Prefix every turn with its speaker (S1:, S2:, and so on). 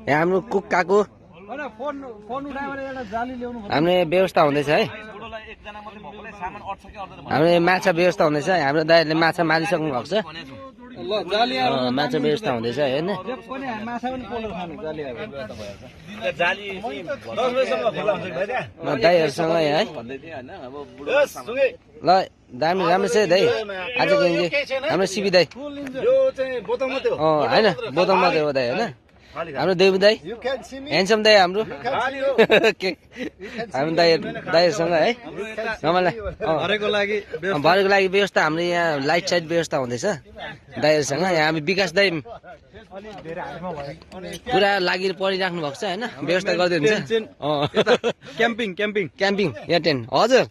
S1: यहाँ हाम्रो कुक काकु हाम्रो व्यवस्था हुँदैछ है हाम्रो माछा व्यवस्था हुँदैछ हाम्रो दाइहरूले माछा मारिसक्नु भएको छ माछा व्यवस्था हुँदैछ होइन दाइहरूसँग है ल दामी राम्रो छ दाइ आज हाम्रो सिबी दाइ होइन बोतल मात्रै हो दाइ होइन हाम्रो देवी दाई ह्यान्डसम दाई हाम्रो हामी दाईहरूसँग है भरेको लागि व्यवस्था हाम्रो यहाँ लाइट साइट व्यवस्था हुँदैछ दाईहरूसँग यहाँ हामी विकास दाई पुरा लागि परिराख्नु भएको छ होइन व्यवस्था गर्दै हुन्छ क्याम्पिङ यहाँ टेन्ट हजुर